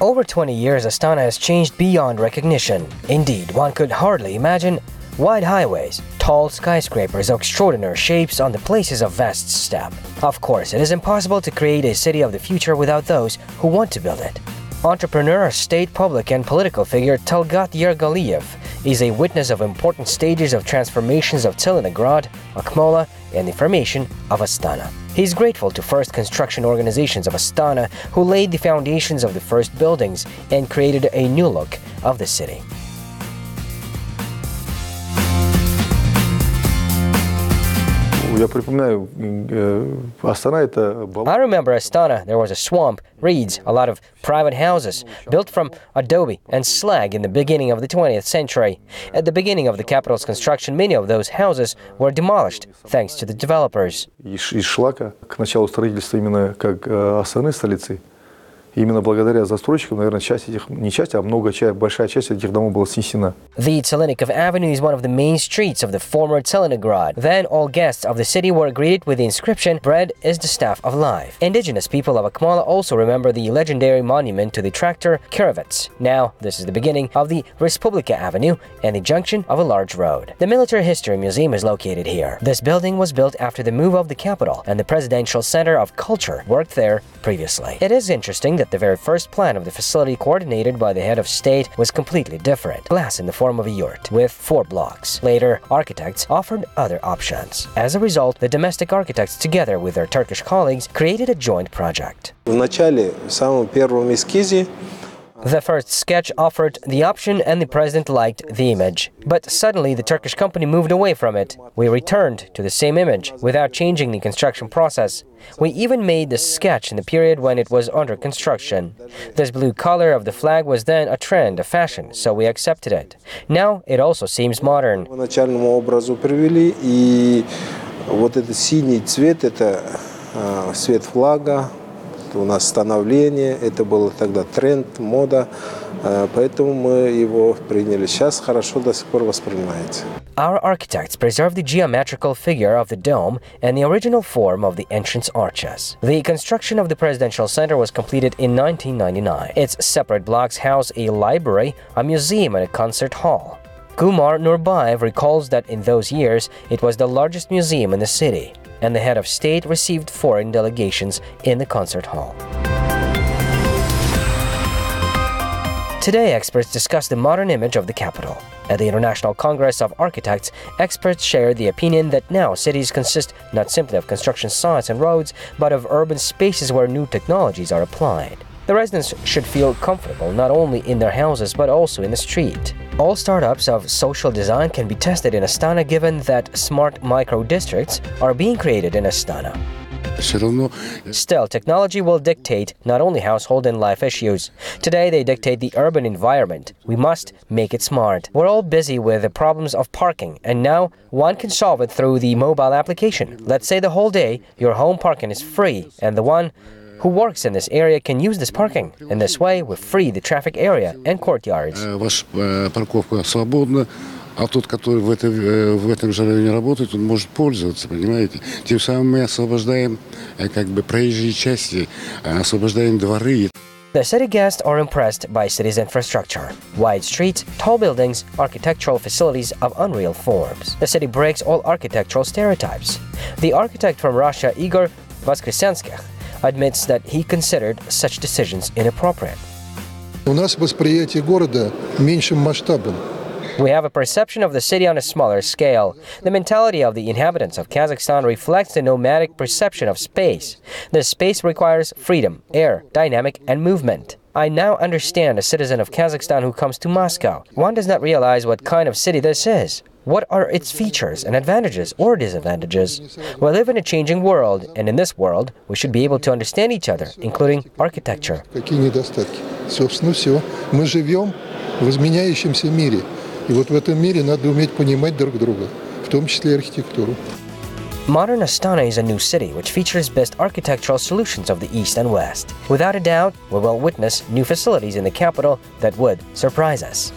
Over 20 years, Astana has changed beyond recognition. Indeed, one could hardly imagine wide highways, tall skyscrapers of extraordinary shapes on the places of vast steppe. Of course, it is impossible to create a city of the future without those who want to build it. Entrepreneur, state, public and political figure Talgat Yergaliyev is a witness of important stages of transformations of Tselenograd, Akmola and the formation of Astana. He is grateful to first construction organizations of Astana who laid the foundations of the first buildings and created a new look of the city. I remember Astana. There was a swamp, reeds, a lot of private houses, built from adobe and slag in the beginning of the 20th century. At the beginning of the capital's construction, many of those houses were demolished, thanks to the developers. Из шлака к началу строительства именно как Астаны столицы. Именно благодаря застройщикам, наверное, часть этих, не часть, а большая часть этих домов была снесена. The Tselenikov Avenue is one of the main streets of the former Tselenograd. Then all guests of the city were greeted with the inscription, "Bread is the staff of life." Indigenous people of Akmola also remember the legendary monument to the tractor Kirovets. Now, this is the beginning of the Respublika Avenue and the junction of a large road. The Military History Museum is located here. This building was built after the move of the capital, and the Presidential Center of Culture worked there previously. It is interesting that the very first plan of the facility, coordinated by the head of state, was completely different. Glass in the form of a yurt, with 4 blocks. Later, architects offered other options. As a result, the domestic architects, together with their Turkish colleagues, created a joint project. The first sketch offered the option and the president liked the image. But suddenly the Turkish company moved away from it. We returned to the same image without changing the construction process. We even made the sketch in the period when it was under construction. This blue color of the flag was then a trend, a fashion, so we accepted it. Now it also seems modern. У нас становление, это было тогда тренд, мода, поэтому мы его приняли. Сейчас хорошо до сих пор воспринимается. Our architects preserved the geometrical figure of the dome and the original form of the entrance arches. The construction of the Presidential Center was completed in 1999. Its separate blocks house a library, a museum and a concert hall. Kumar Nurbaev recalls that in those years, it was the largest museum in the city, and the head of state received foreign delegations in the concert hall. Today, experts discuss the modern image of the capital. At the International Congress of Architects, experts shared the opinion that now cities consist not simply of construction sites and roads, but of urban spaces where new technologies are applied. The residents should feel comfortable not only in their houses but also in the street. All startups of social design can be tested in Astana, given that smart micro-districts are being created in Astana. Still, technology will dictate not only household and life issues. Today, they dictate the urban environment. We must make it smart. We're all busy with the problems of parking, and now one can solve it through the mobile application. Let's say the whole day your home parking is free, and the one who works in this area can use this parking. In this way, we free the traffic area and courtyards. Парковка свободна, а тот, который в этом же районе работает, он может пользоваться, понимаете? Тем самым мы освобождаем проезжие части, освобождаем дворы. The city guests are impressed by city's infrastructure. Wide streets, tall buildings, architectural facilities of unreal forms. The city breaks all architectural stereotypes. The architect from Russia, Igor Voskresenskih, admits that he considered such decisions inappropriate. У нас восприятие города меньшим масштабом. We have a perception of the city on a smaller scale. The mentality of the inhabitants of Kazakhstan reflects the nomadic perception of space. This space requires freedom, air, dynamic, and movement. I now understand a citizen of Kazakhstan who comes to Moscow. One does not realize what kind of city this is. What are its features and advantages or disadvantages? We live in a changing world, and in this world, we should be able to understand each other, including architecture. Какие недостатки? Собственно, все. Мы живем в изменяющемся мире. И вот в этом мире надо уметь понимать друг друга, в том числе и архитектуру. Modern Astana is a new city which features best architectural solutions of the East and West. Without a doubt, we will witness new facilities in the capital that would surprise us.